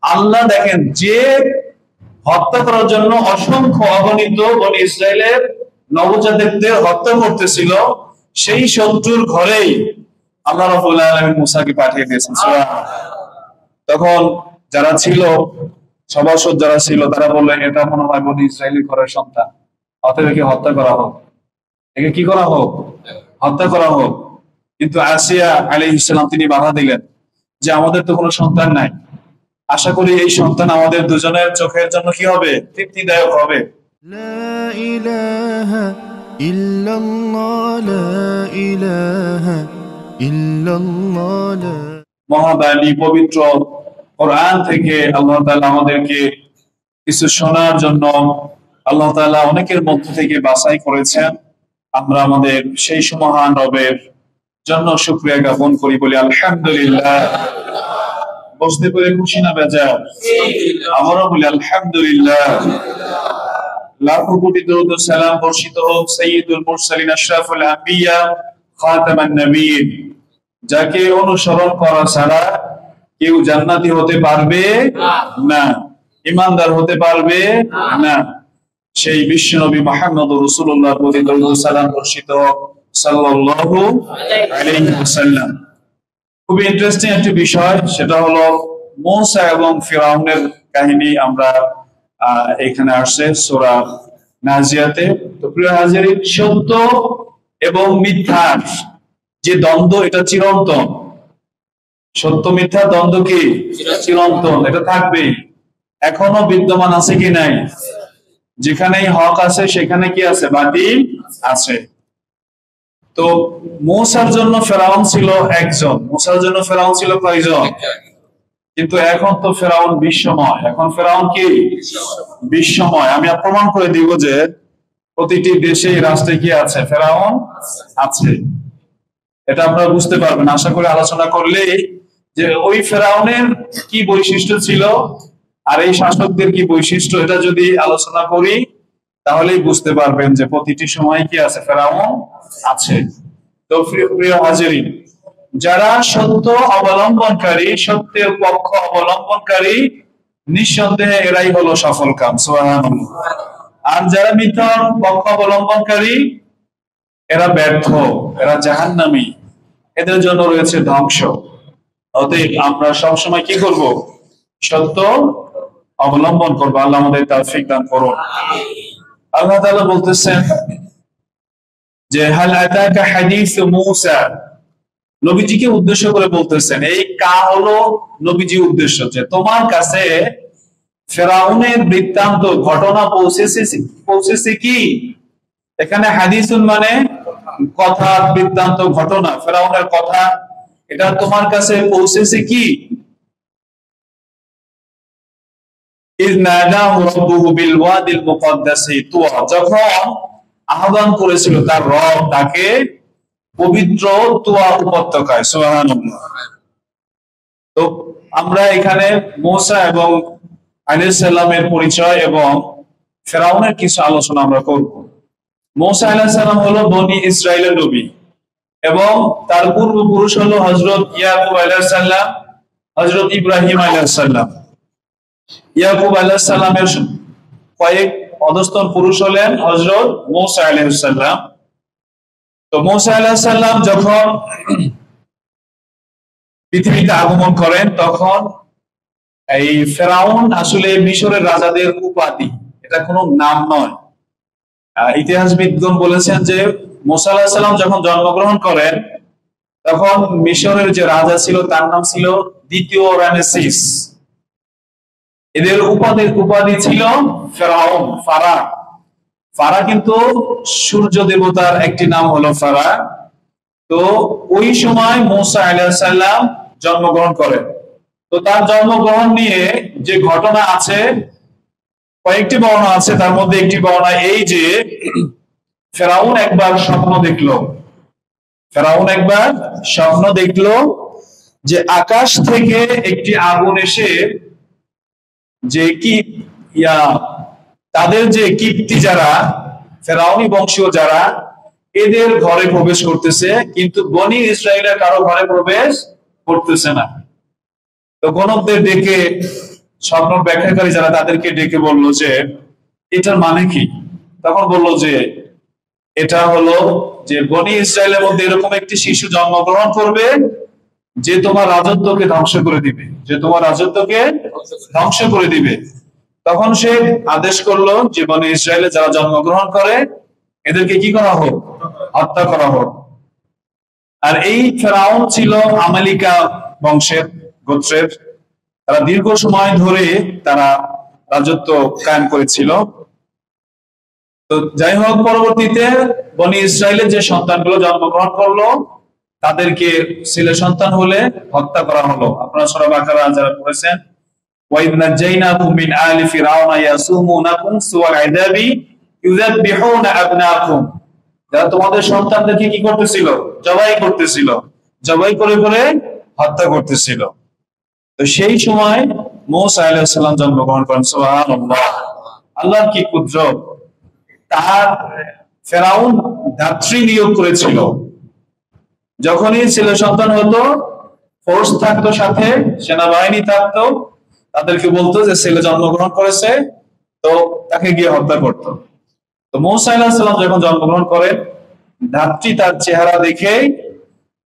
আল্লাহ দেখেন যে হত্যা করার জন্য অসংখ্য অগণিত বনি ইসরায়েলের নবজাতকদের হত্যা করতেছিল, সেই শত্রুর ঘরেই আল্লাহ রাব্বুল আলামিন মুসাকে পাঠিয়ে দিয়েছেন। তখন যারা ছিল, সভাসদ যারা ছিল, তারা বললেন এটা মনে হয় বনি ইসরায়েলের ঘরের সন্তান, অতএব একে হত্যা করা হোক, একে কি করা হোক, হত্যা করা হোক। কিন্তু আসিয়া আলাইহিস সালাম তিনি বাধা দিলেন যে আমাদের তো কোনো সন্তান নাই, আশা করি এই সন্তান আমাদের দুজনের চোখের জন্য কি হবে, তৃপ্তিদায়ক হবে। লা ইলাহা ইল্লাল্লাহ, লা ইলাহা ইল্লাল্লাহ। মহাদানী পবিত্র কোরআন থেকে আল্লাহ তাআলা আমাদেরকে কিছু শোনার জন্য আল্লাহ তাআলা অনেকের মধ্য থেকে বাছাই করেছেন। আমরা আমাদের সেই মহান রবের জন্য শুকরিয়া জ্ঞাপন করি, বলি আলহামদুলিল্লাহ। বসতে পেরে খুশি না বেজার? আমারও বলি আলহামদুলিল্লাহ। লাখো কোটি দরুদ ও সালাম বর্ষিত হোক সাইয়্যিদুল মুরসালিন আশরাফুল আম্বিয়া খাতামান নবিয়্যিন, যাকে অনুসরণ করা ছাড়া কেউ জান্নাতি হতে পারবে না, ঈমানদার হতে পারবে না। সেই বিশ্বনবী মুহাম্মদুর রাসূলুল্লাহর প্রতি দরুদ ও সালাম বর্ষিত হোক সাল্লাল্লাহু আলাইহি ওয়াসাল্লাম। খুবই ইন্টারেস্টিং একটি বিষয়, সেটা হলো মূসা এবং ফিরআউনের কাহিনী। আমরা এখানে আসছে সূরা নাজিয়াতে। তো প্রিয় হাজিরিন, সত্য এবং মিথ্যার যে দ্বন্দ্ব, এটা চিরন্তন। সত্য মিথ্যা দ্বন্দ্ব কি চিরন্তন, এটা থাকবে, এখনো বিদ্যমান আছে কি নাই? যেখানেই হক আছে সেখানে কি আছে, বাতিল আছে। তো মূসার জন্য ফেরাউন ছিল একজন, মূসার জন্য ফেরাউন ছিল কয়জন? কিন্তু এখন তো ফেরাউন বিশ্বময়, এখন ফেরাউন কি বিশ্বময়। আমি প্রমাণ করে দিব যে প্রতিটি দেশে রাষ্ট্রে কি আছে, ফেরাউন আছে। এটা আপনারা বুঝতে পারবেন আশা করি আলোচনা করলে, যে ওই ফেরাউনের কি বৈশিষ্ট্য ছিল আর এই শাসকদের কি বৈশিষ্ট্য, এটা যদি আলোচনা করি তাহলেই বুঝতে পারবেন যে প্রতিটি সময় কি আছে, ফেরাউন আছে। তো প্রিয় হাজিরিন, যারা সত্য অবলম্বনকারী, সত্যের পক্ষ অবলম্বনকারী, নিঃসন্দেহে এরাই হলো সফল কাম, সুবহানাল্লাহ। আর যারা মিথ্যার পক্ষ অবলম্বনকারী, এরা ব্যর্থ, এরা জাহান্নামী, এদের জন্য রয়েছে ধ্বংস। অতএব আমরা সবসময় কি করব, সত্য অবলম্বন করবো। আল্লাহ আমাদের তৌফিক দান করুন। আল্লাহ তাআলা বলতেছেন যে হাল আতাকা হাদিস মূসা, নবীজিকে উদ্দেশ্য করে বলতেছেন। এই কা হলো নবীজি উদ্দেশ্য, যে তোমার কাছে ফেরাউনের বৃত্তান্ত ঘটনা পৌঁছেছে কি? এখানে হাদিসুন মানে কথা, বৃত্তান্ত ঘটনা, ফেরাউনের কথা, এটা তোমার কাছে পৌঁছেছে কি? যখন আহ্বান করেছিল তার রব তাকে পবিত্র তুয়া উপত্যকায়, সুবহানাল্লাহ। তো আমরা এখানে মূসা এবং আলাইহিস সালামের পরিচয় এবং ফেরাউনের কিছু আলোচনা আমরা করব। মূসা আলাইহিস সালাম হলো বনি ইসরাইলের নবী, এবং তার পূর্বপুরুষ হলো হযরত ইয়াকুব আলাইহিস সালাম, হযরত ইব্রাহিম আলাইহিস সালাম। ইয়াকুব আলাইহিস সালামের কয়েক অধস্তন পুরুষ হলেন হযরত মূসা আলাইহিস সালাম। তো মূসা আলাইহিস সালাম যখন পৃথিবীতে আগমন করেন, তখন এই ফেরাউন আসলে মিশরের রাজাদের উপাধি, এটা কোনো নাম নয়। ইতিহাসবিদগণ বলেছেন যে মূসা আলাইহিস সালাম যখন জন্মগ্রহণ করেন, তখন মিশরের যে রাজা ছিল তার নাম ছিল দ্বিতীয় রামেসিস। এদের উপাধি ছিল ফেরাউন, ফারা। ফারা কিন্তু সূর্য দেবতার একটি নাম হলো ফারা। তো ওই সময় মূসা আলাইহিস সালাম জন্মগ্রহণ করেন। তো তার জন্মগ্রহণ নিয়ে যে ঘটনা আছে, কয়েকটি বর্ণনা আছে, তার মধ্যে একটি বর্ণনা এই যে ফেরাউন একবার স্বপ্ন দেখলো, ফেরাউন একবার স্বপ্ন দেখলো যে আকাশ থেকে একটি আগুন এসে যে কি তাদের যে কিপ্তি যারা, ফেরাউনি বংশীয় যারা, এদের ঘরে প্রবেশ করতেছে, কিন্তু বনি ইসরাইলের কারো ঘরে প্রবেশ করতেছে না। তো গণকদের ডেকে, স্বপ্ন ব্যাখ্যাকারী যারা, তাদেরকে ডেকে বললো যে এটার মানে কি। তখন বলল যে এটা হলো যে বনি ইসরায়েলের মধ্যে এরকম একটি শিশু জন্মগ্রহণ করবে যে তোমার রাজত্বকে ধ্বংস করে দিবে, যে তোমার রাজত্বকে ধ্বংস করে দিবে। তখন সে আদেশ করলো যে বনি ইসরায়েলে যারা জন্মগ্রহণ করে এদেরকে কি করা হোক, হত্যা করা হোক। আর এই ফেরাউন ছিল আমালিকা বংশের, গোত্রের। তারা দীর্ঘ সময় ধরে তারা রাজত্ব কায়েম করেছিল। তো যাই হোক, পরবর্তীতে বনি ইসরায়েলের যে সন্তানগুলো জন্মগ্রহণ করলো তাদেরকে ছেলে সন্তান হলে হত্যা করা হলো। আপনারা সূরা বাকারা যারা পড়েছেন, ওয়াইদ নাজাইনাকুম মিন আলি ফিরাউনা ইয়াসুমুনাকুম সুআল আযাবি ইউযাববিহুনা আবনাকুম, যারা তোমাদের সন্তানদেরকে কি করতেছিল, জবাই করতেছিল, জবাই করে করে হত্যা করতেছিল। তো সেই সময় মূসা আলাইহিস সালাম জন্মগ্রহণ করেন। সুবহানাল্লাহ, আল্লাহর কি কুদরত। তার ফেরাউন ধাত্রী নিয়োগ করেছিল। যখনই ছেলে সন্তান হতো, ফোর্স থাকতো, সাথে সেনাবাহিনী থাকতো, তাদেরকে বলতো যে ছেলে জন্মগ্রহণ করেছে, তো তাকে গিয়ে হত্যা করতো। তো মূসা আলাইহিস সালাম যখন জন্মগ্রহণ করেন, ধাত্রী তার চেহারা দেখে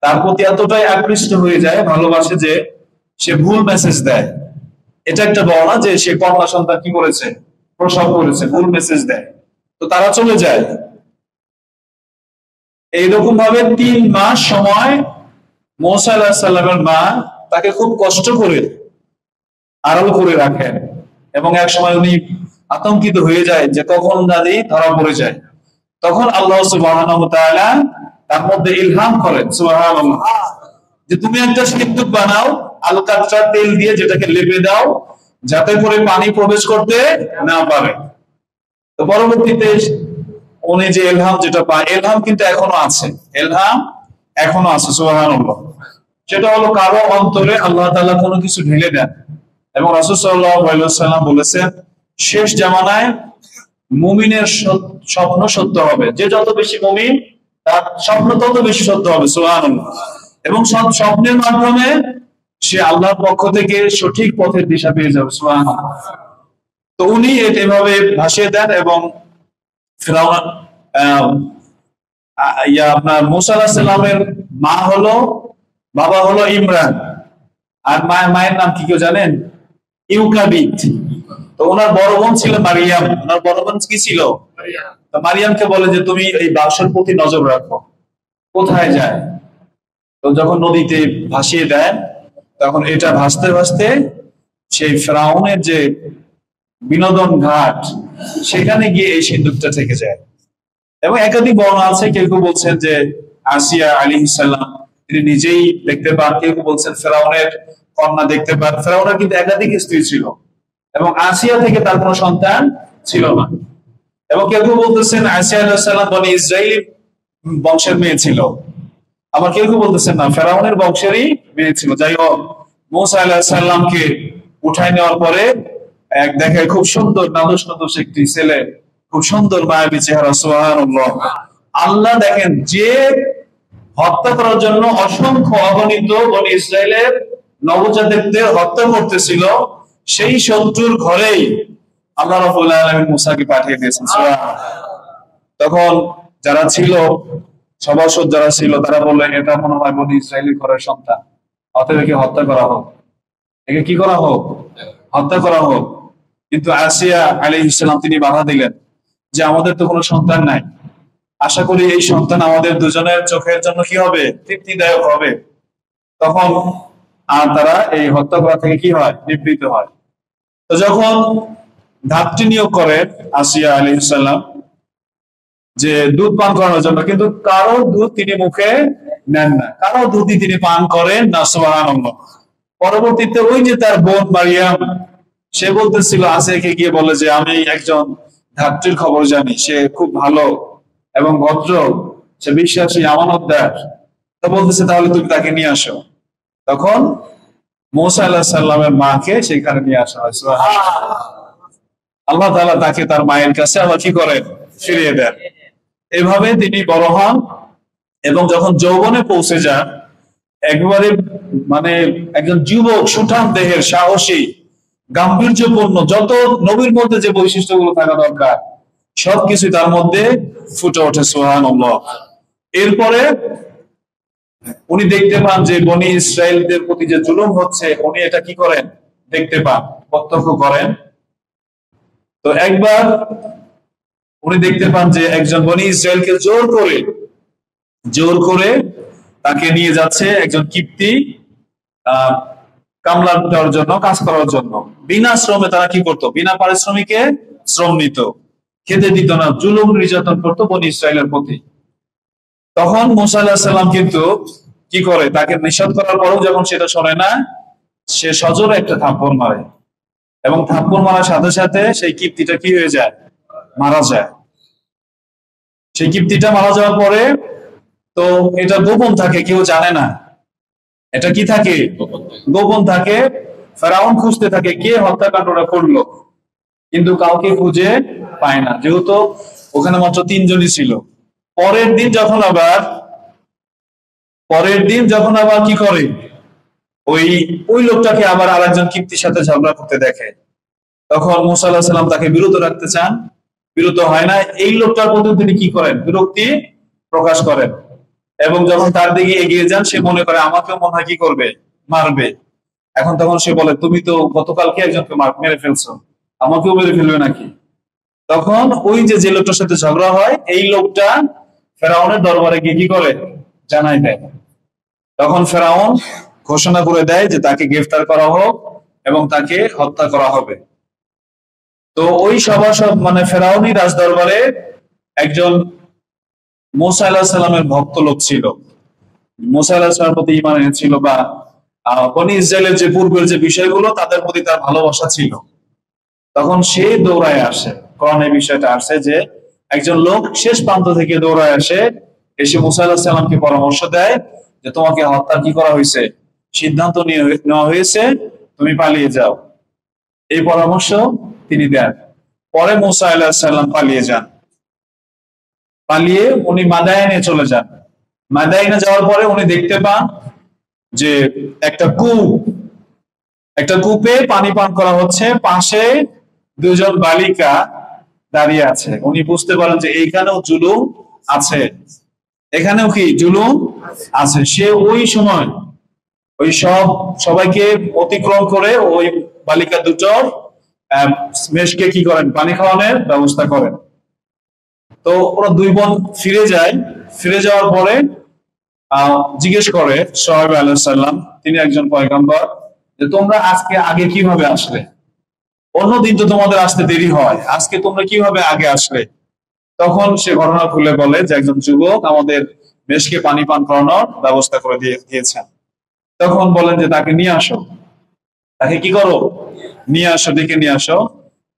তার প্রতি এতটাই আকৃষ্ট হয়ে যায়, ভালোবাসে, যে সে ভুল মেসেজ দেয়। এটা একটা বর্ণনা যে সে কন্যা সন্তান কি করেছে, প্রসব করেছে, ভুল মেসেজ দেয়। তো তারা চলে যায়। এইরকম ভাবে 3 মাস সময় মূসা আলাইহিস সালামের মা তাকে খুব কষ্ট করে আড়াল করে রাখেন, এবং এক সময় উনি আতঙ্কিত হয়ে যায় যে কখন দাদি ধরা পড়ে যায়। তখন আল্লাহ সুবহানাহু ওয়া তাআলা তার মধ্যে ইলহাম করেন, সুবহানাল্লাহ, যে তুমি একটা সিন্দুক বানাও, আলকাতরা তেল দিয়ে যেটাকে লেপে দাও, যাতে করে পানি প্রবেশ করতে না পারে। তো পরবর্তীতে উনি যে ইলহাম যেটা পায়, ইলহাম কিন্তু এখনো আছে, ইলহাম এখনো আছে, সুবহানাল্লাহ। সেটা হলো কারো অন্তরে আল্লাহ তাআলা কোনো কিছু ঢেলে দেন। এবং রাসূল সাল্লাল্লাহু আলাইহি ওয়াসাল্লাম বলেছেন, শেষ জামানায় মুমিনের স্বপ্ন সত্য হবে। যে যত বেশি মুমিন, তার স্বপ্ন তত বেশি সত্য হবে, সুবহানাল্লাহ। এবং স্বপ্নের মাধ্যমে সে আল্লাহর পক্ষ থেকে সঠিক পথের দিশা পেয়ে যাবে, সুবহানাল্লাহ। তো উনি এভাবে ভাসিয়ে দেন। এবং ফিরাউন আপনার মূসা আলাইহিস সালামের মা হলো, বাবা হলো ইমরান, আর মায়ের নাম কি কেউ জানেন? ইউকাবিদ। তো ওনার বড় বোন ছিল মারিয়াম। ওনার বড় বোন কি ছিল? তো মারিয়ামকে বলে যে তুমি এই বাক্সের প্রতি নজর রাখো, কোথায় যায়। তো যখন নদীতে ভাসিয়ে দেয়, তখন এটা ভাসতে ভাসতে সেই ফেরাউনের যে বিনোদন ঘাট, সেখানে গিয়ে এই সিন্দুকটা থেকে যায়। এবং একাধিক বর্ণনা আছে, কেউ কেউ বলছেন যে আসিয়া আলাইহিস সালাম তিনি নিজেই দেখতে পান, কেউ কেউ বলছেন ফেরাউনের কন্যা দেখতে পান। ফেরাউনের কিন্তু একাধিক স্ত্রী ছিল, এবং আসিয়া থেকে তার কোনো সন্তান ছিল না। এবং কেউ কেউ বলতেছেন আসিয়া আলাইহিস সালাম বনি ইসরাইল বংশের মেয়ে ছিল, আবার কেউ কেউ বলতেছেন না, ফেরাউনের বংশেরই মেয়ে ছিল। যাই হোক, মূসা আলাইহিস সালামকে উঠায় নেওয়ার পরে এক দেখায় খুব সুন্দর নাদুস নাদুস একটি ছেলে, খুব সুন্দর মায়াবী চেহারা, সুবহানাল্লাহ। আল্লাহ দেখেন, যে হত্যা করার জন্য অসংখ্য অগণিত বনি ইসরায়েলের নবজাতকদের হত্যা করতেছিল, সেই শত্রুর ঘরেই আল্লাহ রাব্বুল আলামিন মুসাকে পাঠিয়ে দিয়েছেন, সুবহানাল্লাহ। তখন যারা ছিল, সভাসদ যারা ছিল, তারা বললেন এটা মনে হয় বনি ইসরায়েলের ঘরের সন্তান, অতএব একে হত্যা করা হোক, একে কি করা হোক, হত্যা করা হোক। কিন্তু আসিয়া আলাইহিস সালাম তিনি বাধা দিলেন যে আমাদের তো কোনো সন্তান নাই, আশা করি এই সন্তান আমাদের দুজনের চোখের জন্য কি হবে, তৃপ্তিদায়ক হবে। তখন আর তারা এই হত্যা করা থেকে কি হয়, নিবৃত্ত হয়। তো যখন ধাত্রী নিয়োগ করেন আসিয়া আলাইহিস সালাম যে দুধ পান করানোর জন্য, কিন্তু কারো দুধ তিনি মুখে নেন না, কারো দুধই তিনি পান করেন না, সুবহানাল্লাহ। পরবর্তীতে ওই যে তার বোন মারিয়াম, সে বলতেছিল, আসিয়াকে গিয়ে বলে যে আমি একজন ধাত্রীর খবর জানি, সে খুব ভালো এবং ভদ্র, সে বিশ্বাসী, আমানতদার। তো বলতেছে তাহলে তুমি তাকে নিয়ে আসো। তখন মূসা আলাইহিস সালামের মাকে সেখানে নিয়ে আসা হয়, সুবহানাল্লাহ। আল্লাহ তাআলা তাকে তার মায়ের কাছে আবার কি করেন, ফিরিয়ে দেন। এভাবে তিনি বড় হন, এবং যখন যৌবনে পৌঁছে যান, একেবারে মানে একজন যুবক, সুঠাম দেহের, সাহসী, গাম্ভীর্যপূর্ণ, যত নবীর মধ্যে যে বৈশিষ্ট্যগুলো থাকা দরকার সবকিছু তার মধ্যে ফুটে ওঠে। সুবহানাল্লাহ। এরপরে উনি দেখতে পান যে বনি ইসরায়েলদের প্রতি যে জুলুম হচ্ছে, উনি এটা কি করেন, দেখতে পান, প্রত্যক্ষ করেন। তো একবার উনি দেখতে পান যে একজন বনি ইসরায়েলকে জোর করে তাকে নিয়ে যাচ্ছে একজন কিপ্তি কামলা দেওয়ার জন্য, কাজ করার জন্য। বিনা শ্রমে তারা কি করতো, বিনা পারিশ্রমিকে শ্রম নিত, খেতে দিত না, জুলুম নির্যাতন করতো বনি ইসরায়েলের প্রতি। তখন মুসা আলাইহিস সালাম কিন্তু কি করে, তাকে নিষেধ করার পরেও যখন সেটা শোনে না, সে সজোরে একটা থাপ্পড় মারে, এবং থাপ্পড় মারার সাথে সাথে সেই কিপ্তিটা কি হয়ে যায়, মারা যায়। সেই কিপ্তিটা মারা যাওয়ার পরে তো এটা গোপন থাকে, কেউ জানে না এটা কি থাকে, গোপন থাকে। ফেরাউন খুঁজতে থাকে কে হত্যাকাণ্ডটা করলো, কিন্তু কাউকে খুঁজে পায় না, যেহেতু ওখানে মাত্র 3 জনই ছিল। পরের দিন যখন আবার কি করে, ওই লোকটাকে আবার আরেকজন কিপ্তির সাথে ঝগড়া করতে দেখে, তখন মুসা আলাইহিস সালাম তাকে বিরত রাখতে চান, বিরত হয় না। এই লোকটার প্রতি তিনি কি করেন, বিরক্তি প্রকাশ করেন, এবং যখন তার দিকে এগিয়ে যান, সে মনে করে আমাকেও মনে হয় কি করবে, মারবে। তখন সে বলে, তুমি তো গতকালকে একজনকে মেরে ফেলছো, আমাকেও মেরে ফেলবে নাকি? তখন ওই যে লোকটার সাথে ঝগড়া হয়, এই লোকটা ফেরাউনের দরবারে গিয়ে কি করে, জানাই দেয়। তখন ফেরাউন ঘোষণা করে দেয় যে তাকে গ্রেফতার করা হোক এবং তাকে হত্যা করা হবে। তো ওই সব মানে ফেরাউনি রাজ দরবারে একজন মুসা আলাইহিস সালামের ভক্ত লোক ছিল, মুসা আলাইহিস সালামের প্রতি ঈমান এনেছিল, বা বনি ইসরায়েলের যে পূর্বের যে বিষয়গুলো তাদের প্রতি তার ভালোবাসা ছিল। তখন সে দৌড়ায় আসে, কোরআনে বিষয়টা আসে যে একজন লোক শেষ প্রান্ত থেকে দৌড়ায় আসে, এসে মুসা আলাইহিস সালামকে পরামর্শ দেয় যে তোমাকে হত্যা কি করা হয়েছে, সিদ্ধান্ত নেওয়া হয়েছে, তুমি পালিয়ে যাও। এই পরামর্শ তিনি দেন। পরে মুসা আলাইহিস সালাম পালিয়ে যান, পালিয়ে উনি মাদায়েনে চলে যান। মাদায়েনে যাওয়ার পরে উনি দেখতে পান যে একটা কূপে পানি পান করা হচ্ছে, পাশে 2 জন বালিকা দাঁড়িয়ে আছে। উনি বুঝতে পারেন যে এইখানেও জুলুম আছে, এখানেও কি জুলুম আছে। সে ওই সময় সবাইকে অতিক্রম করে ওই বালিকা দুটোর মেষকে কি করেন, পানি খাওয়ানোর ব্যবস্থা করেন। তো ওরা 2 বোন ফিরে যাওয়ার পরে জিজ্ঞেস করে শুআয়ব আলাইহিস সালাম, তিনি একজন পয়গম্বর, যে তোমরা আগে কিভাবে আসলে? অন্যদিন তো তোমাদের আসতে দেরি হয়, আজকে তোমরা কিভাবে আগে আসলে? তখন সে ঘটনা খুলে বলে যে একজন যুবক আমাদের মেষকে পানি পান করানোর ব্যবস্থা করে দিয়েছেন। তখন বলেন যে তাকে নিয়ে আসো, তাকে কি করো, নিয়ে আসো, ডেকে নিয়ে আসো।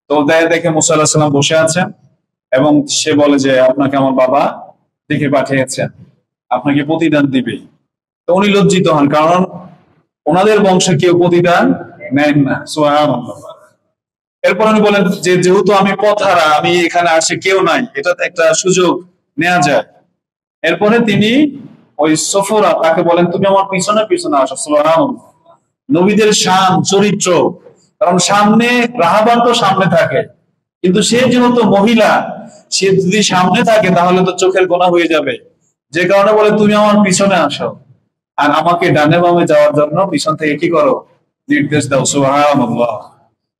তো দেখে মুসা আলাইহিস সালাম বসে আছেন, এবং সে বলে যে আপনাকে আমার বাবা ডেকে পাঠিয়েছেন, আপনাকে প্রতিদান দিবে। তো উনি লজ্জিত হন, কারণ ওনাদের বংশে কেউ প্রতিদান নেন না। সুবহানাল্লাহ। এরপর উনি বলেন যে যেহেতু আমি পথহারা, আমি এখানে আসে কেউ নাই, এটা একটা সুযোগ নেওয়া যায়। এরপরে তিনি ওই সফরা তাকে বলেন, তুমি আমার পিছনে পিছনে আসো। সুবহানাল্লাহ। নবীদের শান, চরিত্র, কারণ সামনে রাহাবান তো সামনে থাকে, কিন্তু সে যেহেতু মহিলা, সে যদি সামনে থাকে তাহলে তো চোখের গোনা হয়ে যাবে, যে কারণে বলে তুমি আমার পিছনে আসো, আর আমাকে ডানে বামে যাওয়ার জন্য পিছন থেকে কি করো, নির্দেশ দাও। সুবহানাল্লাহ।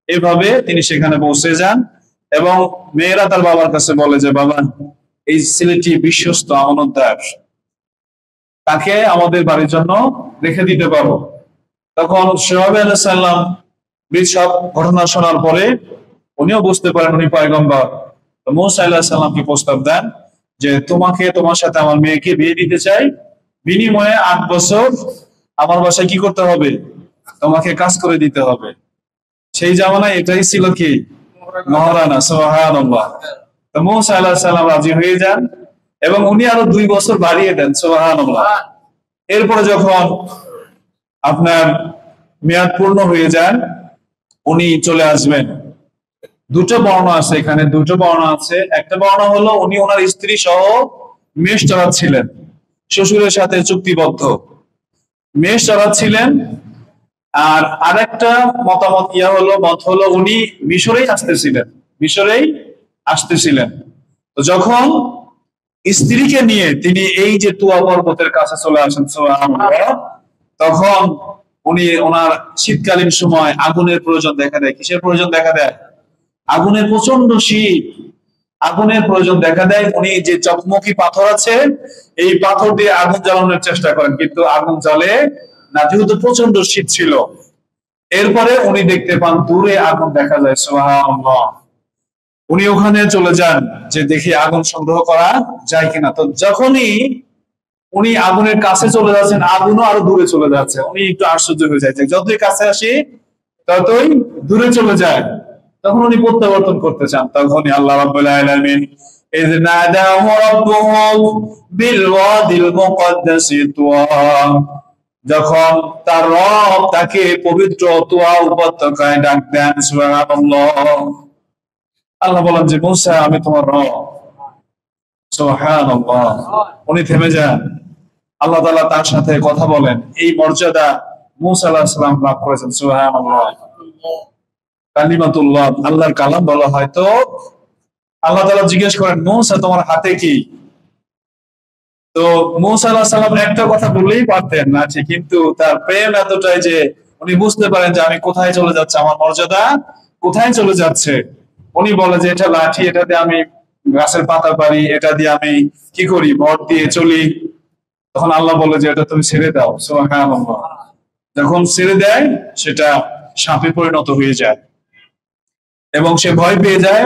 এভাবে তিনি সেখানে পৌঁছে যান, এবং মেয়েরা তার বাবার কাছে বলে যে বাবা, এই ছেলেটি বিশ্বস্ত, আমানতদার, তাকে আমাদের বাড়ির জন্য রেখে দিতে পারো। তখন শুআয়ব আলাইহিস সালাম সব ঘটনা শোনার পরে উনিও বুঝতে পারেন উনি পয়গম্বর। তো মুসা আলাইহিস সালামকে প্রস্তাব দেন যে তোমার সাথে আমার মেয়েকে বিয়ে দিতে চাই, বিনিময়ে 8 বছর আমার বাসায় কি করতে হবে, তোমাকে কাজ করে দিতে হবে। সেই জামানায় এটাই ছিল কি, মহারানা। সুবহানাল্লাহ। তো মুসা আলাইহিস সালাম রাজি হয়ে যান, এবং উনি আরো 2 বছর বাড়িয়ে দেন। সুবহানাল্লাহ। এরপরে যখন আপনার মেয়াদ পূর্ণ হয়ে যান, উনি চলে আসবেন। 2টো বর্ণনা আছে এখানে, 2টো বর্ণনা আছে। একটা বর্ণনা হলো উনি ওনার স্ত্রী সহ মেষ চড়াচ্ছিলেন, শ্বশুরের সাথে চুক্তিবদ্ধ। মেষ চালাচ্ছিলেন। আর আরেকটা মতামত মত হলো উনি মিশরেই আসতেছিলেন। তো যখন স্ত্রীকে নিয়ে তিনি এই যে তুয়া পর্বতের কাছে চলে আসেন, সুবহানাল্লাহ, তখন উনি ওনার শীতকালীন সময় আগুনের প্রয়োজন দেখা দেয়। কিসের প্রয়োজন দেখা দেয়? আগুনের, প্রচন্ড শীত, আগুনের প্রয়োজন দেখা দেয়। উনি যে চকমকি পাথর আছে, এই পাথর দিয়ে আগুন জ্বালানোর চেষ্টা করেন, কিন্তু আগুন জ্বলে না, যেহেতু প্রচন্ড শীত ছিল। এরপরে উনি দেখতে পান দূরে আগুন দেখা যায়, সুবহানাল্লাহ। উনি ওখানে চলে যান যে দেখি আগুন সংগ্রহ করা যায় কিনা। তো যখনই উনি আগুনের কাছে চলে যাচ্ছেন, আগুনও আরো দূরে চলে যাচ্ছে। উনি একটু আশ্চর্য হয়ে যায়, যতই কাছে আসি ততই দূরে চলে যায়। তখন উনি প্রত্যাবর্তন করতে চান। তখনই আল্লাহ রাব্বুল আলামিন ইয নাদাহু রাব্বুহু বিল ওয়াদিল মুকদ্দাসি তুয়া, যখন তার রব তাকে পবিত্র তুয়া উপত্যকায় ডাক দেন, সুবহানাল্লাহ। আল্লাহ বলেন যে মুসা, আমি তোমার রব। সুবহানাল্লাহ। উনি থেমে যান, আল্লাহ তাআলা তার সাথে কথা বলেন। এই মর্যাদা মুসা আলাইহিস সালাম লাভ করেছেন, সুবহানাল্লাহ। কালিমাতুল্লাহ, আল্লাহর কালাম বলা হয়। তো আল্লাহ তাআলা জিজ্ঞেস করেন, মুসা তোমার হাতে কি? তো মুসা আলাইহিস সালাম একটা কথা বললেই পারতেন না, কিন্তু তার প্রেম এতটাই যে উনি বুঝতে পারেন যে আমি কোথায় চলে যাচ্ছে, আমার মর্যাদা কোথায় চলে যাচ্ছে। উনি বলে যে এটা লাঠি, এটা দিয়ে আমি গাছের পাতা পারি, এটা দিয়ে আমি কি করি, ভর দিয়ে চলি। তখন আল্লাহ বলে যে এটা তুমি ছেড়ে দাও, সুবহানাল্লাহ। যখন ছেড়ে দেয়, সেটা সাপে পরিণত হয়ে যায় এবং সে ভয় পেয়ে যায়।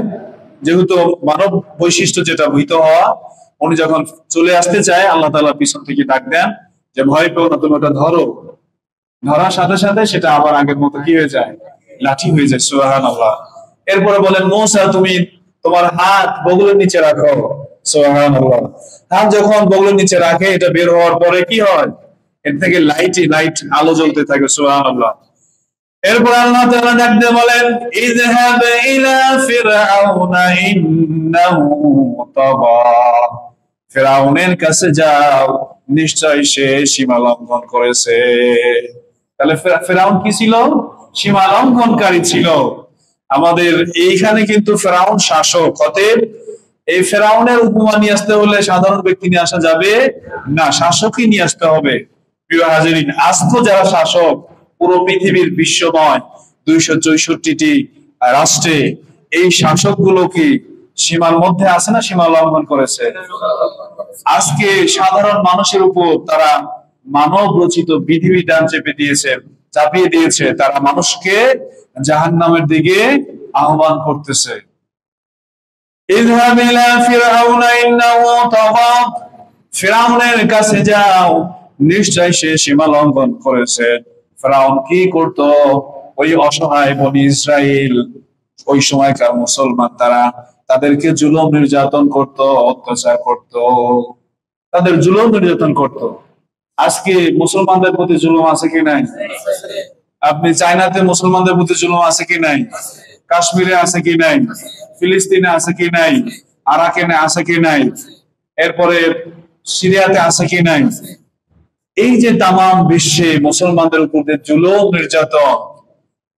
যেহেতু মানব বৈশিষ্ট্য যেটা ভীত হওয়া, উনি যখন চলে আসতে চায়, আল্লাহ তাআলা পিছন থেকে ডাক দেন যে ভয় পেও না, তুমি ওটা ধরো। ধরার সাথে সাথে সেটা আবার আগের মতো কি হয়ে যায়, লাঠি হয়ে যায়, সুবহানাল্লাহ। এরপরে বলেন, মুসা তুমি তোমার হাত বগলের নিচে রাখো, সুবহানাল্লাহ। হাত যখন বগলের নিচে রাখে, এটা বের হওয়ার পরে কি হয়, এর থেকে লাইট আলো জ্বলতে থাকে, সুবহানাল্লাহ। এরপর আল্লাহ তাআলা ডাক দিয়ে বলেন, ইযহাব ইলা ফিরআউনা ইন্নাহু তাগা, ফিরআউনের কাছে যাও, নিশ্চয় সে সীমা লঙ্ঘন করেছে। তাহলে ফিরআউন কি ছিল? সীমা লঙ্ঘনকারী ছিল। আমাদের এইখানে কিন্তু ফিরআউন শাসক। অতএব এই ফিরআউনের উপমা নিয়ে আসতে হলে সাধারণ ব্যক্তি নিয়ে আসা যাবে না, শাসকই নিয়ে আসতে হবে। প্রিয় হাজিরিন, আজ তো যারা শাসক, পুরো পৃথিবীর বিশ্বময় 264টি রাষ্ট্রে, এই শাসকগুলো কি সীমার মধ্যে আছে না সীমা লঙ্ঘন করেছে? আজকে সাধারণ মানুষের উপর তারা মানব রচিত বিধিবিধান চাপিয়ে দিয়েছে। তারা মানুষকে জাহান্নামের দিকে আহ্বান করতেছে। ইযহাব ইলা ফিরআউনা ইন্নাহু তাগা, ফিরআউনের কাছে যাও, নিশ্চয় সে সীমা লঙ্ঘন করেছে। ফিরআউন কি করত? ওই অসহায় বনি ইসরাইল, ওই সময়কার মুসলমান, তাদেরকে জুলুম নির্যাতন করত, অত্যাচার করত, তাদের জুলুম নির্যাতন করত। আজকে মুসলমানদের প্রতি জুলুম আছে কি নাই? আপনি চায়নাতে মুসলমানদের প্রতি জুলুম আছে কি নাই? কাশ্মীরে আছে কি নাই? ফিলিস্তিনে আছে কি নাই? আরাকানে আছে কি নাই? এরপরে সিরিয়াতে আছে কি নাই? এই যে তামাম বিশ্বে মুসলমানদের উপর যে জুলুম নির্যাতন,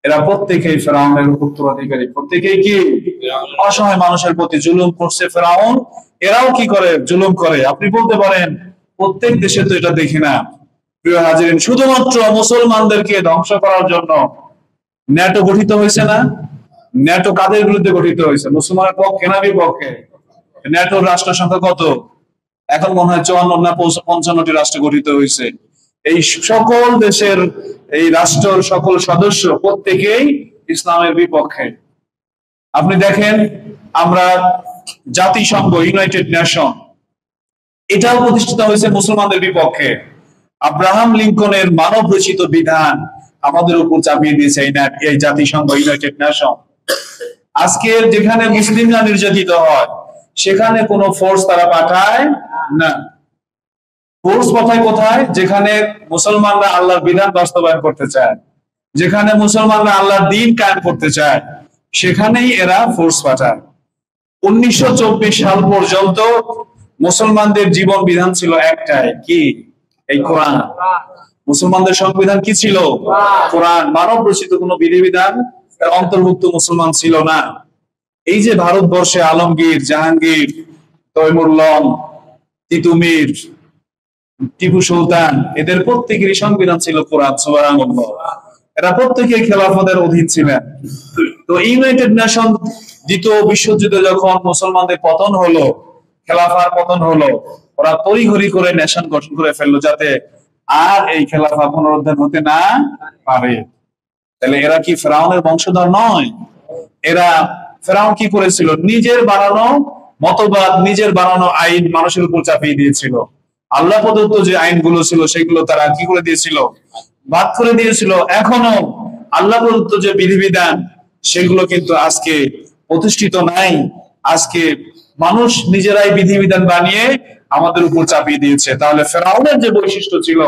এরা প্রত্যেকেই ফিরআউনের উত্তরাধিকারী। প্রত্যেকেই কি অসহায় মানুষের প্রতি জুলুম করছে ফিরআউন। এরাও কি করে? জুলুম করে। আপনি বলতে পারেন প্রত্যেক দেশে তো এটা দেখি না। প্রিয় হাজিরিন, শুধুমাত্র মুসলমানদেরকে ধ্বংস করার জন্য ন্যাটো গঠিত হয়েছে না? ন্যাটো কাদের বিরুদ্ধে গঠিত হয়েছে? মুসলমানের পক্ষে না বিপক্ষে? ন্যাটোর রাষ্ট্র সংখ্যা কত? এখন মনে হয় 54 না 55টি রাষ্ট্র গঠিত হয়েছে। এই সকল দেশের এই রাষ্ট্রের সকল সদস্য প্রত্যেকেই ইসলামের বিপক্ষে। আপনি দেখেন, আমরা জাতিসংঘ, ইউনাইটেড নেশন, এটাও প্রতিষ্ঠিত হয়েছে মুসলমানদের বিপক্ষে। আব্রাহাম লিঙ্কনের মানব রচিত বিধান আমাদের উপর চাপিয়ে দিয়েছে এই জাতিসংঘ, ইউনাইটেড নেশন। আজকে যেখানে মুসলিমরা নির্যাতিত হয়, সেখানে কোনো ফোর্স তারা পাঠায় না। ফোর্স পাঠায় কোথায়? যেখানে মুসলমানরা আল্লাহর বিধান বাস্তবায়ন করতে চায়, যেখানে মুসলমানরা আল্লাহর দ্বীন কায়েম করতে চায়, সেখানেই এরা ফোর্স পাঠায়। 1924 সাল পর্যন্ত মুসলমানদের জীবন বিধান ছিল একটাই, কি? এই কোরআন। মুসলমানদের সংবিধান কি ছিল? কোরআন। মানব রচিত কোন বিধিবিধান এর অন্তর্ভুক্ত মুসলমান ছিল না। এই যে ভারতবর্ষে আলমগীর, জাহাঙ্গীর, তৈমুরলং, তিতুমির, টিপু সুলতান, এদের প্রত্যেকেরই সংবিধান ছিল কোরআন। সুবহানাল্লাহ। এরা প্রত্যেকে খেলাফতের অধীন ছিলেন। তো ইউনাইটেড নেশন দ্বিতীয় বিশ্বযুদ্ধে যখন মুসলমানদের পতন হলো, খেলাফার পতন হলো, ওরা তড়িঘড়ি করে নেশন গঠন করে ফেললো যাতে আর এই খেলাফা পুনরুদ্ধার হতে না পারে। তাহলে এরা কি ফেরাউনের বংশধর নয়? এরা, ফেরাউন কি করেছিল? নিজের বানানো মতবাদ, নিজের বানানো আইন মানুষের উপর চাপিয়ে দিয়েছিল। আল্লাহ প্রদত্ত যে আইনগুলো ছিল সেগুলো তারা কি করে দিয়েছিল? বাদ করে দিয়েছিল। এখনো আল্লাহ প্রদত্ত যে বিধিবিধান সেগুলো কিন্তু আজকে প্রতিষ্ঠিত নাই। আজকে মানুষ নিজেরাই বিধিবিধান বানিয়ে আমাদের উপর চাপিয়ে দিয়েছে। তাহলে ফেরাউনের যে বৈশিষ্ট্য ছিল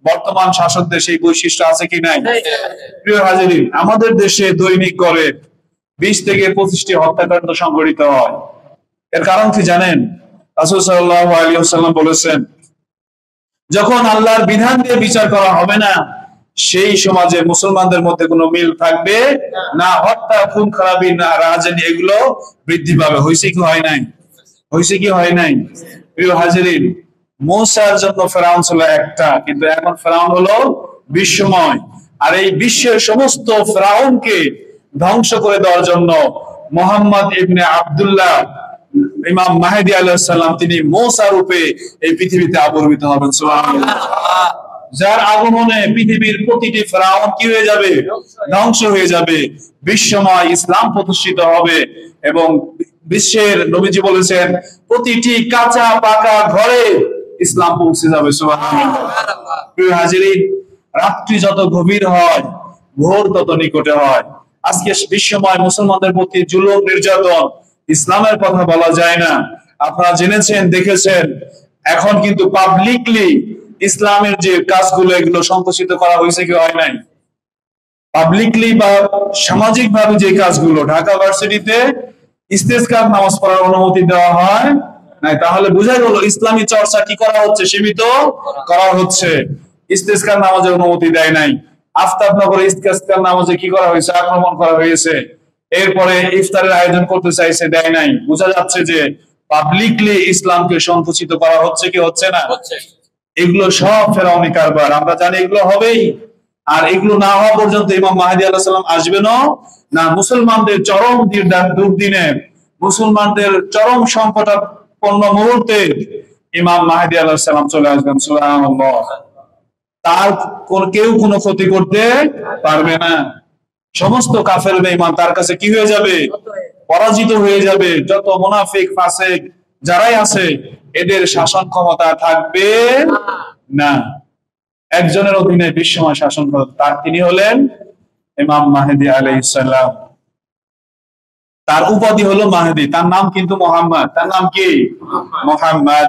বর্তমান শাসকদের সেই বৈশিষ্ট্য আছে কি নাই? প্রিয় হাজিরিন, আমাদের দেশে দৈনিক গড়ে 20 থেকে 25টি হত্যাকাণ্ড সংঘটিত হয়। এর কারণ কি জানেন? রাসূল সাল্লাল্লাহু আলাইহি ওয়াসাল্লাম বলেছেন, যখন আল্লাহর বিধান দিয়ে বিচার করা হবে না সেই সমাজে মুসলমানদের মধ্যে কোনো মিল থাকবে না। হত্যা, খুন খারাপি, না রাজনীতি, এগুলো বৃদ্ধি পাবে। হয়েছে কি হয় নাই? হয়েছে কি হয় নাই? প্রিয় হাজিরিন, মূসার জন্য ফেরাউন ছিল একটা, কিন্তু এখন ফেরাউন হলো বিশ্বময়। আর এই বিশ্বের সমস্ত ফেরাউনকে ধ্বংস করে দেওয়ার জন্য মুহাম্মদ ইবনে আব্দুল্লাহ, ইমাম মাহদী আলাইহিস সালাম, তিনি মূসা রূপে এই পৃথিবীতে আবির্ভূত হবেন। সুবহানাল্লাহ। যার আগমনে পৃথিবীর প্রতিটি ফেরাউন কি হয়ে যাবে? ধ্বংস হয়ে যাবে। বিশ্বময় ইসলাম প্রতিষ্ঠিত হবে এবং বিশ্বের, নবীজি বলেছেন, প্রতিটি কাঁচা পাকা ঘরে ইসলাম পৌঁছে যাবে। সুবহানাল্লাহ। প্রিয় হাজিরিন, রাত্রি যত গভীর হয় ভোর তত নিকটে হয়। আজকে বিশ্বময় মুসলমানদের প্রতি জুলুম, নির্যাতন, ইসলামের কথা বলা যায় না। আপনারা জেনেছেন, দেখেছেন, এখন কিন্তু পাবলিকলি ইসলামের যে কাজগুলো এগুলো সংকুচিত করা হয়েছে কি হয় নাই? পাবলিকলি বা সামাজিক ভাবে যে কাজগুলো, ঢাকা ভার্সিটিতে ইস্তেসকার নামাজ পড়ার অনুমতি দেওয়া হয় নাই। তাহলে বোঝা গেল ইসলামী চর্চা কি করা হচ্ছে? সীমিত করা হচ্ছে। ইস্তেসকার নামাজের অনুমতি দেয় নাই। আফতাবনগরে ইস্তেসকার নামাজে কি করা হয়েছে? আক্রমণ করা হয়েছে। এরপরে ইফতারের আয়োজন করতে চাইছে, দেয় নাই। বোঝা যাচ্ছে যে পাবলিকলি ইসলামকে সংকুচিত করা হচ্ছে কি হচ্ছে না? এগুলো সব ফেরাউনি কারবার। আমরা জানি এগুলো হবেই। আর এগুলো না হওয়া পর্যন্ত ইমাম মাহদী আলাইহিস সালাম আসবেনও না। মুসলমানদের চরম দুর্দিনে, মুসলমানদের চরম সংকটাপন্ন মুহূর্তে ইমাম মাহদী আলাইহিস সালাম চলে আসবেন। সুবহানাল্লাহ। তার কেউ কোনো ক্ষতি করতে পারবে না। সমস্ত কাফের বেঈমান তার কাছে কি হয়ে যাবে? পরাজিত হয়ে যাবে। যত মুনাফিক, ফাসিক যারাই আছে এদের শাসন ক্ষমতা থাকবে না। একজনের অধীনে বিশ্বময় শাসন ক্ষমতা, তার তিনি হলেন ইমাম মাহদী আলাইহিস সালাম। তার উপাধি হলো মাহদী, তার নাম কিন্তু মুহাম্মদ। তার নাম কি? মুহাম্মদ।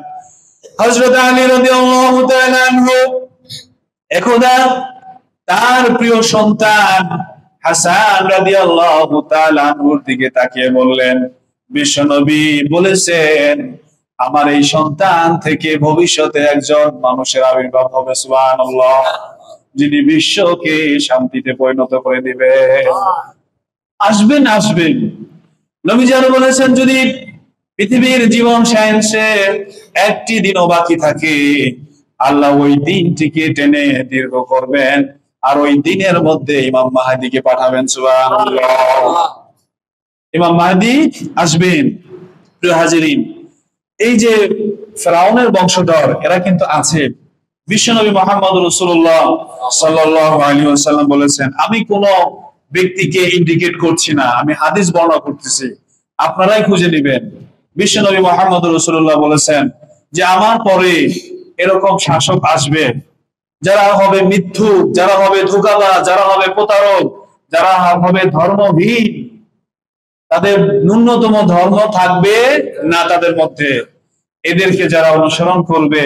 হযরত আলী রাদিয়াল্লাহু তাআলা আনহু একদা তার প্রিয় সন্তান হাসান রাদিয়াল্লাহু তাআলা আনহুর দিকে তাকিয়ে বললেন, বিশ্বনবী বলেছেন আমার এই সন্তান থেকে ভবিষ্যতে একজন মানুষের আবির্ভাব হবে, সুবহানাল্লাহ, যিনি বিশ্বকে শান্তিতে পরিণত করে দিবে। আসবেন। নবীজি আরো বলেছেন, যদি পৃথিবীর জীবন সায়েন্সে একটি দিনও বাকি থাকে আল্লাহ ওই দিনটিকে টেনে দীর্ঘ করবেন আর ওই দিনের মধ্যে ইমাম মাহদীকে পাঠাবেন। সুবহানাল্লাহ। ইমাম মাহদী আসবেন। প্রিয় হাজিরিন, এই যে ফেরাউনের বংশধর এরা কিন্তু আছে। বিশ্বনবী মুহাম্মদ রাসূলুল্লাহ সাল্লাল্লাহু আলাইহি ওয়াসাল্লাম বলেছেন, আমি কোন ব্যক্তিকে ইন্ডিকেট করছি না, আমি হাদিস বর্ণনা করতেছি, আপনারাই খুঁজে নেবেন। বিশ্বনবী মুহাম্মদ রাসূলুল্লাহ বলেছেন যে আমার পরে এরকম শাসক আসবে যারা হবে মিথ্যুক, যারা হবে ধোঁকাবাজ, যারা হবে প্রতারক, যারা হবে ধর্মহীন, তাদের ন্যূনতম ধর্ম থাকবে না তাদের মধ্যে। এদেরকে যারা অনুসরণ করবে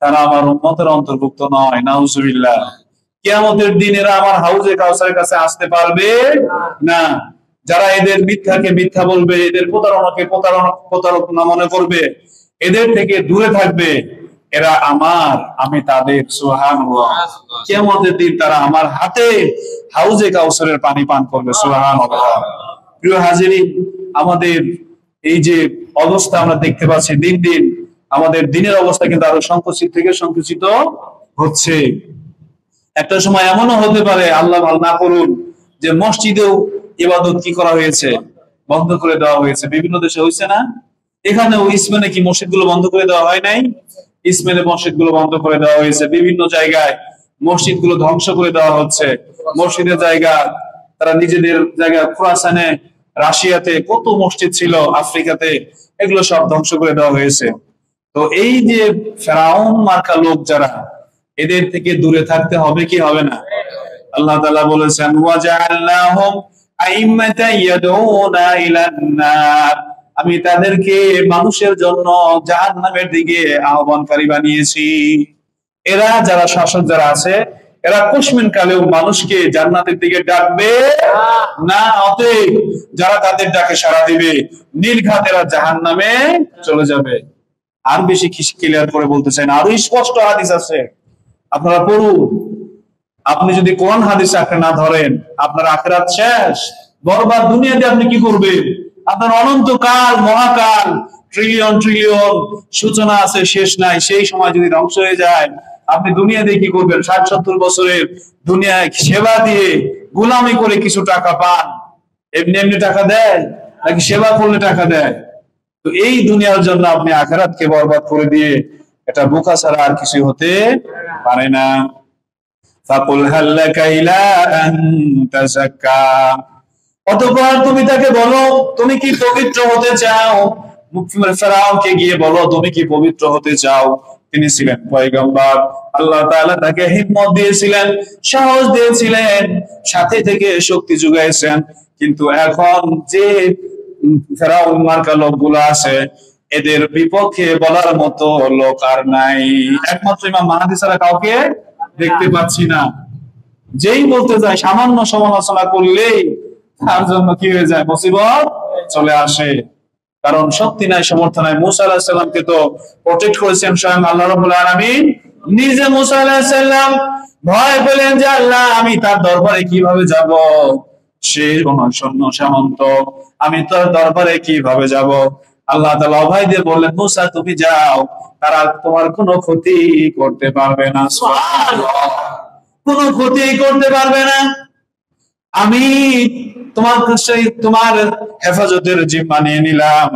তারা আমার উম্মতের অন্তর্ভুক্ত নয়। নাউজুবিল্লাহ। কিয়ামতের দিন এরা আমার হাউজে কাউসারের কাছে আসতে পারবে না। যারা এদের মিথ্যাকে মিথ্যা বলবে, এদের প্রতারণাকে প্রতারক না মনে করবে, এদের থেকে দূরে থাকবে, এরা আমার, আমি তাদের। সুবহানাল্লাহ। কিয়ামতের দিন তারা আমার হাতে হাউজে কাউসারের পানি পান করবে। সুবহানাল্লাহ। প্রিয় হাজিরিন, আমাদের এই যে অবস্থা আমরা দেখতে পাচ্ছি, দিন দিন আমাদের দিনের অবস্থা কিন্তু আরো সংকুচিত থেকে সংকুচিত হচ্ছে। একটা সময় এমনও হতে পারে, আল্লাহ ভালো না করুন, যে মসজিদেও ইবাদত কি করা হয়েছে, বন্ধ করে দেওয়া হয়েছে। বিভিন্ন দেশে হয়েছে না? এখানেও স্পেনে কি মসজিদ গুলো বন্ধ করে দেওয়া হয় নাই? স্পেনে মসজিদ গুলো বন্ধ করে দেওয়া হয়েছে। বিভিন্ন জায়গায় মসজিদ গুলো ধ্বংস করে দেওয়া হচ্ছে। মসজিদের জায়গা তারা নিজেদের জায়গা, খোরাসানে, রাশিয়াতে কত মসজিদ ছিল, আফ্রিকাতে, এগুলো সব ধ্বংস করে দেওয়া হয়েছে। তো এই যে ফেরাউন মার্কা লোক যারা, এদের থেকে দূরে থাকতে হবে কি হবে না? আল্লাহ তাআলা বলেছেন, ওয়াজআলনাহুম আইম্মাতান ইয়াদউনা ইলান নার, আমি তাদেরকে মানুষের জন্য জাহান্নামের দিকে আহ্বানকারী বানিয়েছি। এরা যারা শাসক যারা আছে, এরা কুশমিন কালেও মানুষকে জান্নাতের দিকে ডাকবে না। অতএব যারা তাদের ডাকে সাড়া দিবে, নির্ঘাত এরা জাহান্নামে চলে যাবে। আর বেশি ক্লিয়ার করে বলতে চাই না, আরো স্পষ্ট হাদিস আছে, আপনারা পড়ুন। আপনি যদি কোরআন হাদিস আঁকড়ে না ধরেন, আপনার আখিরাত শেষ, বরবাদ। দুনিয়াতে আপনি কি করবেন? আপনার অনন্তকাল, মহাকাল, ট্রিলিয়ন ট্রিলিয়ন সূচনা আছে, শেষ নাই, সেই সময় যদি ধ্বংস হয়ে যায়, আপনি দুনিয়াতে কি করবেন? 60-70 বছরের দুনিয়ায় সেবা দিয়ে গোলামি করে কিছু টাকা পান। এমনি এমনি টাকা দেয় নাকি সেবা করলে টাকা দেয়? তো এই দুনিয়ার জন্য আপনি আখিরাতকে বরবাদ করে দিয়ে, এটা বোকা ছাড়া আর কিছু হতে পারে না। ফাকুল হাল্লাকা ইলা আন তাযাক্কা, অতঃপর তুমি তাকে বলো, তুমি কি পবিত্র হতে চাও? ফেরাউনকে গিয়ে বলো, তুমি কি পবিত্র হতে চাও? তিনি ছিলেন পয়গম্বর, আল্লাহ তাআলা তাকে হিম্মত দিয়েছিলেন, সাহস দিয়েছিলেন, সাথে থেকে শক্তি যোগাইছেন। কিন্তু এখন যে ফেরাউন মার্কা লোকগুলো আছে, এদের বিপক্ষে বলার মতো লোক আর নাই। একমাত্র ইমাম মাহদী ছাড়া কাউকে দেখতে পাচ্ছি না। যেই বলতে যায়, সামান্য সমালোচনা করলেই তার জন্য কি হয়ে যায়? মুসিবত চলে আসে। কারণ শক্তি নাই, সমর্থ নাই। মুসা আলাইহিস সালামকে তো প্রোটেক্ট করেছেন স্বয়ং আল্লাহ রাব্বুল আলামিন নিজে। মুসা আলাইহিস সালাম ভয় পেলেন যে আল্লাহ, আমি তার দরবারে কিভাবে যাব? সে সৈন্য সামন্ত, আমি তার দরবারে কিভাবে যাব? আল্লাহ তাআলা অভয় দিয়ে বললেন, মুসা তুমি যাও, তারা তোমার কোনো ক্ষতি করতে পারবে না। সুবহানাল্লাহ। কোনো ক্ষতি করতে পারবে না। আমি তোমার হেফাজতের জিম্মা নিয়ে নিলাম।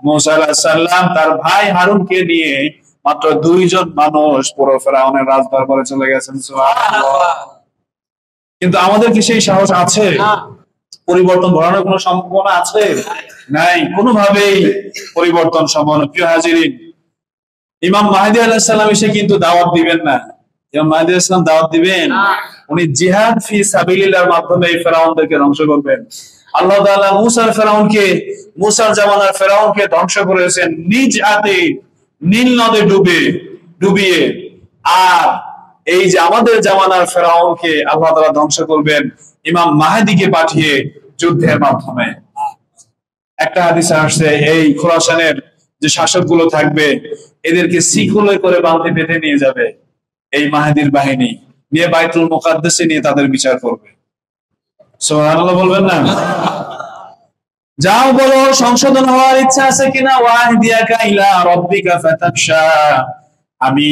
মুসা আলাইহিস সালাম তার ভাই হারুনকে নিয়ে মাত্র 2 জন মানুষ পুরো ফেরাউনের রাজদরবারে চলে গেছেন। সুবহানাল্লাহ। কিন্তু আমাদের কি সেই সাহস আছে? পরিবর্তন ঘটানোর কোনো সম্ভাবনা আছে? নাই, কোনোভাবেই পরিবর্তন সম্ভব না। প্রিয় হাজিরিন, ইমাম মাহদী আলাইহিস সালাম এসে কিন্তু দাওয়াত দিবেন না। ইমাম মাহদী আলাইহিস সালাম দাওয়াত দিবেন, উনি জিহাদ ফি সাবিলিল্লাহর মাধ্যমে এই ফেরাউনদেরকে ধ্বংস করবেন। আল্লাহ তাআলা মুসার জামানার ফেরাউনকে ধ্বংস করেছেন নিজ হাতে, নীল নদে ডুবিয়ে। আর এই যে আমাদের জামানার ফেরাউনকে আল্লাহ তাআলা ধ্বংস করবেন ইমাম মাহদীকে পাঠিয়ে যুদ্ধের মাধ্যমে। একটা হাদিসে আসছে, এই খোরাসানের যে শাসকগুলো থাকবে, এদেরকে শিকলে করে বাঁধে বেঁধে নিয়ে যাবে এই মাহদীর বাহিনী, নিয়ে বাইতুল মুকাদ্দাসে নিয়ে তাদের বিচার করবে। সুবহানাল্লাহ বলবেন না? যাও বলো, সংশোধন হওয়ার ইচ্ছা আছে কিনা? ওয়াহদিয়াকা ইলা রাব্বিকা ফাতাখশা, আমি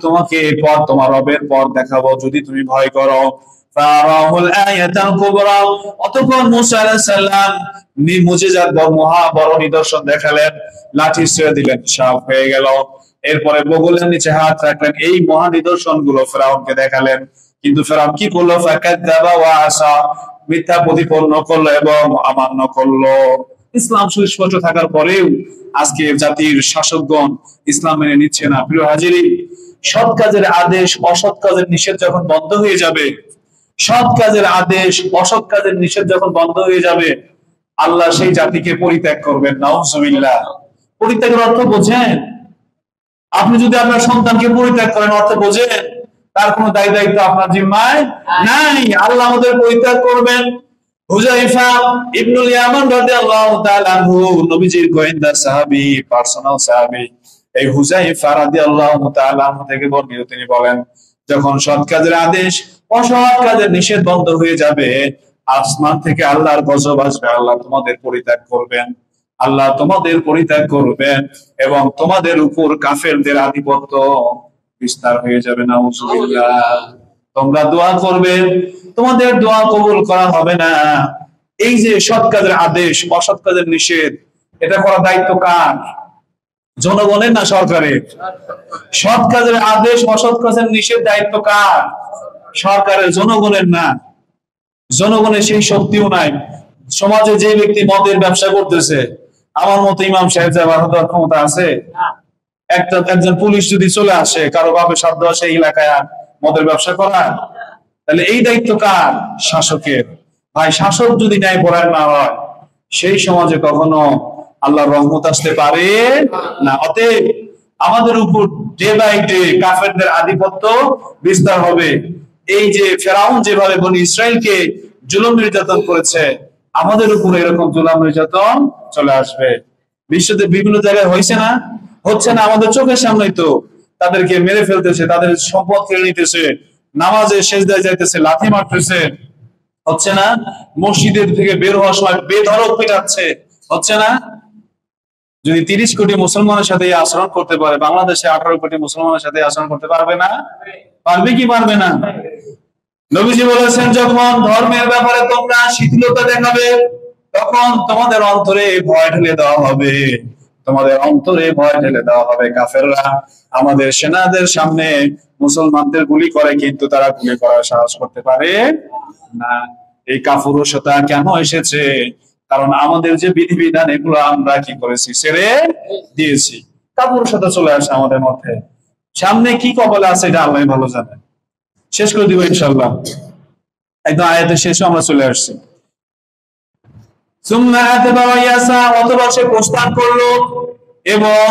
তোমাকে পথ, তোমার রবের পথ দেখাবো যদি তুমি ভয় করো। ফারাহুল আয়াতাল কুবরা, অতঃপর মুসা আলাইহিস সালাম মুজিজাত মহা বড় নিদর্শন দেখালেন, লাঠি ছেড়ে দিলেন, সাপ হয়ে গেল। এরপরে বগলের নিচে হাত রাখলেন, এই মহা নিদর্শন গুলো ফেরাউনকে দেখালেন। কিন্তু ফেরাউন কি করলো? ফাকাযাবা ওয়া আসা, মিথ্যা প্রতিপন্ন করলো এবং অমান্য করলো। ইসলাম সুস্পষ্ট থাকার পরেও আজকে জাতির শাসকগণ ইসলাম মেনে নিচ্ছে না। প্রিয় হাজিরিন, সৎ কাজের আদেশ অসৎ কাজের নিষেধ যখন বন্ধ হয়ে যাবে, সৎ কাজের আদেশ অসৎ কাজের নিষেধ যখন বন্ধ হয়ে যাবে, আল্লাহ সেই জাতিকে পরিত্যাগ করবেন। নাউজুবিল্লাহ। পরিত্যাগের অর্থ বোঝেন? আপনি যদি আপনার সন্তানকে পরিত্যাগ করেন, অর্থ বোঝেন? তার কোনো দায়িত্ব আপনার জিম্মায় নাই। আল্লাহ আমাদের পরিত্যাগ করবেন। হুযায়ফা ইবনুল ইয়ামান রাদিয়াল্লাহু তাআলা আনহু, নবীজির গোয়েন্দা সাহাবী, পার্সোনাল সাহাবী, এই হুযায়ফা রাদিয়াল্লাহু তাআলা আনহু থেকে বর্ণিত, তিনি বলেন, যখন সৎ কাজের আদেশ অসৎ কাজের নিষেধ বন্ধ হয়ে যাবে, আসমান থেকে আল্লাহর গজব আসবে, আল্লাহ তোমাদের পরিত্যাগ করবেন, আল্লাহ তোমাদের পরিত্যাগ করবেন এবং তোমাদের উপর কাফেরদের আধিপত্য বিস্তার হয়ে যাবে। নাউজুবিল্লাহ। তোমরা দোয়া করবে, তোমাদের দোয়া কবুল করা হবে না। এই যে সৎ কাজের আদেশ অসৎ কাজের নিষেধ, এটা করা দায়িত্ব কার? জনগণের না সরকারের? সৎ কাজের আদেশ অসৎ কাজের নিষেধ দায়িত্ব কার? সরকারের, জনগণের না। জনগণের সেই শক্তিও নাই। সমাজে যে ব্যক্তি মদের ব্যবসা করতেছে, আমার মতো ইমাম সাহেব যাবার ক্ষমতা আছে? একজন পুলিশ যদি চলে আসে, কারো বাপের সাধ্য আসে এই এলাকায় মদের ব্যবসা করা, তাহলে এই দায়িত্ব কার? শাসকের। ভাই, শাসক যদি ন্যায়পরায়ণ না হয়, সেই সমাজে কখনো আল্লাহর রহমত আসতে পারে না। অতএব আমাদের উপর ডে বাই ডে কাফেরদের আধিপত্য বিস্তার হবে। এই যে ফেরাউন যেভাবে বনি ইসরায়েলকে জুলুম নির্যাতন করেছে, আমাদের উপর এরকম জুলুম নির্যাতন চলে আসবে। বিশ্বতে বিভিন্ন জায়গায় হয়েছে না? হচ্ছে না? আমাদের চোখের সামনেই তো তাদেরকে মেরে ফেলতেছে, তাদের সম্পদ কেড়ে নিতেছে, নামাজে সেজদায় যাইতেছে, লাথি মারতেছে, হচ্ছে না? মসজিদের থেকে বের হওয়ার সময় বেধড়ক পিটাচ্ছে, হচ্ছে না? যদি 30 কোটি মুসলমানের সাথে এই আচরণ করতে পারে, বাংলাদেশে 18 কোটি মুসলমানের সাথে আচরণ করতে পারবে না? পারবে কি পারবে না? নবীজি বলেছেন, যখন ধর্মের ব্যাপারে তোমরা শিথিলতা দেখাবে, তখন তোমাদের অন্তরে ভয় ঢেলে দেওয়া হবে, তোমাদের অন্তরে ভয় ঢেলে দেওয়া হবে। কাফেররা আমাদের সেনাদের সামনে মুসলমানদের গুলি করে, কিন্তু তারা গুলি করার সাহস করতে পারে না। এই কাপুরুষতা কেন এসেছে? কারণ আমাদের যে বিধিবিধান, এগুলো আমরা কি করেছি? ছেড়ে দিয়েছি। কাপুরুষতা চলে আসে আমাদের মধ্যে। সামনে কি কপালে আছে এটা আল্লাহ ভালো জানে। শেষ করে দিব ইনশাআল্লাহ, একদম আয়াতের শেষে আমরা চলে আসছি। অতঃপর সে প্রস্থান করলো এবং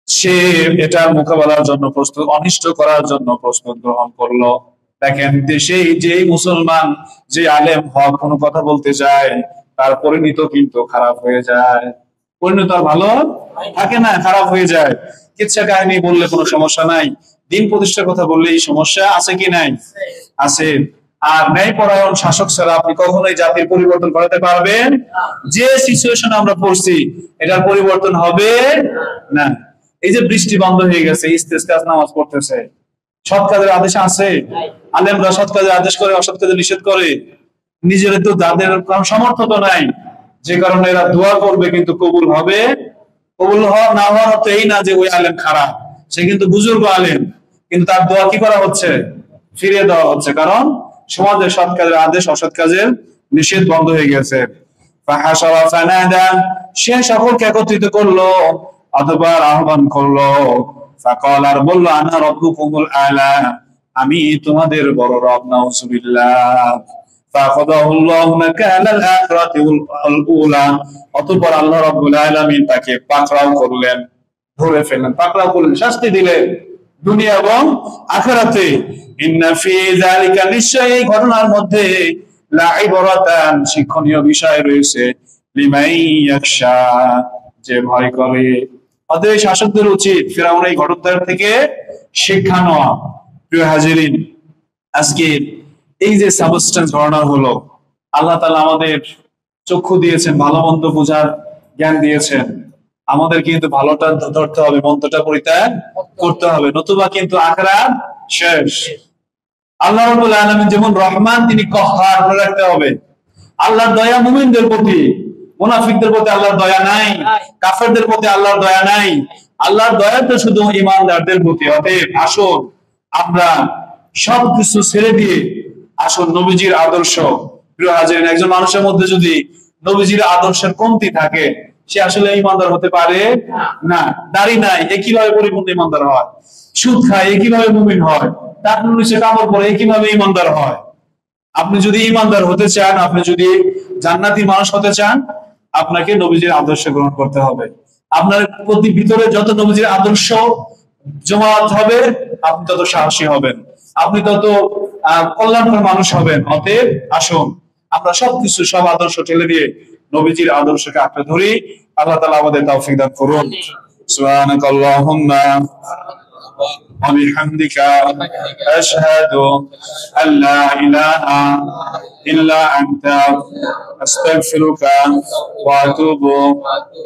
সে এটার মোকাবেলার জন্য প্রস্তুত, অনিষ্ট করার জন্য প্রস্তুত গ্রহণ করলো। দেখেন, দেশে যে মুসলমান, যে আলেম হক কোনো কথা বলতে যায়, তার পরিণত কিন্তু খারাপ হয়ে যায়। পরিণত আর ভালো থাকে না, খারাপ হয়ে যায়। কিচ্ছা কাহিনী বললে কোনো সমস্যা নাই, দিন প্রতিষ্ঠার কথা বললেই সমস্যা আছে কি নাই? আছে। আর ন্যায়পরায়ণ শাসক ছাড়া আপনি কখনোই জাতির পরিবর্তন করাতে পারবেন? যে সিচুয়েশন আমরা পড়ছি, এটার পরিবর্তন হবে না। এই যে বৃষ্টি বন্ধ হয়ে গেছে, ইস্তেসকার নামাজ পড়তেছে, সৎ কাজের আদেশ আছে? আলেমরা সৎ কাজের আদেশ করে, অসৎ কাজে নিষেধ করে। নিজের তো যাদের সামর্থ্য তো নাই, যে কারণে এরা দোয়া করবে কিন্তু কবুল হবে। কবুল না হওয়ার অর্থ এই না যে ওই আলেম খারাপ, সে কিন্তু বুজুর্গ আলেম, কিন্তু তার দোয়া কি করা হচ্ছে? ফিরিয়ে দেওয়া হচ্ছে, কারণ সমাজের সৎ কাজের আদেশ অসৎ কাজের নিষেধ বন্ধ হয়ে গেছে। সে সকলকে একত্রিত করলো, অথবা আহ্বান করলো, ফাকাল, আর বললো, আনা রাব্বুকুমুল আলা, আমি তোমাদের বড় রব। নাউজুবিল্লাহ। ফাখাযাহুল্লাহু নাকালাল আখিরাতি ওয়াল উলা, অতঃপর আল্লাহ রাব্বুল আলামিন তাকে পাকড়াও করলেন, ধরে ফেললেন, পাকড়াও করলেন, শাস্তি দিলেন দুনিয়া এবং আখিরাতে। ইন্না ফি যালিকা, নিশ্চয়ই এই ঘটনার মধ্যে, লাইবরাতান, শিক্ষণীয় বিষয় রয়েছে, লিমান ইয়াখশা, যে ভয় করে। অতএব শাসকদের উচিত ফিরআউনের এই ঘটনার থেকে শিক্ষা নেওয়া। প্রিয় হাজিরিন, আজকে এই যে সাবস্টেন্স ঘটনা হলো, আল্লাহ তাআলা আমাদের চক্ষু দিয়েছেন, ভালো মন্দ বোঝার জ্ঞান দিয়েছেন। আমাদের কিন্তু ভালোটা ধরতে হবে, মন্দটা পরিত্যাগ করতে হবে, নতুবা কিন্তু আখিরাত শেষ। আল্লাহ রাব্বুল আলামিন যেমন রহমান, তিনি কহ্হার, মনে রাখতে হবে। আল্লাহর দয়া মুমিনদের প্রতি, মুনাফিকদের প্রতি আল্লাহর দয়া নাই, কাফেরদের প্রতি আল্লাহর দয়া নাই। আল্লাহর দয়া তো শুধু ঈমানদারদের প্রতি। অতএব আসুন আমরা সবকিছু ছেড়ে দিয়ে আসুন নবীজির আদর্শ। প্রিয় হাজিরিন, একজন মানুষের মধ্যে যদি নবীজির আদর্শের কমতি থাকে, সে আসলে ঈমানদার হতে পারে না। দাড়ি নাই, এ কিভাবে পরিপূর্ণ ঈমানদার হয়? সুদ খায়, এ কিভাবে মুমিন হয়? তার নিচে কাপড় পরে, এ কিভাবে ঈমানদার হয়? আপনি যদি ঈমানদার হতে চান, আপনি যদি জান্নাতি মানুষ হতে চান, আপনাকে নবীজির আদর্শ গ্রহণ করতে হবে। আপনার প্রতি ভিতরে যত নবীজির আদর্শ জমায়েত হবে, আপনি তত সাহসী হবেন, আপনি তত কল্যাণকর মানুষ হবেন। অতএব আসুন আমরা সবকিছু, সব আদর্শ ঠেলে দিয়ে নবীজির আদর্শকে আঁকড়ে ধরি। আল্লাহ তাআলা আমাদের তৌফিক দান করুন। سبحانك اللهم وبحمدك أشهد أن لا إله إلا أنت أستغفرك وأتوب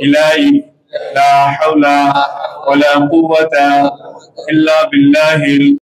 إليك لا حول ولا قوة إلا بالله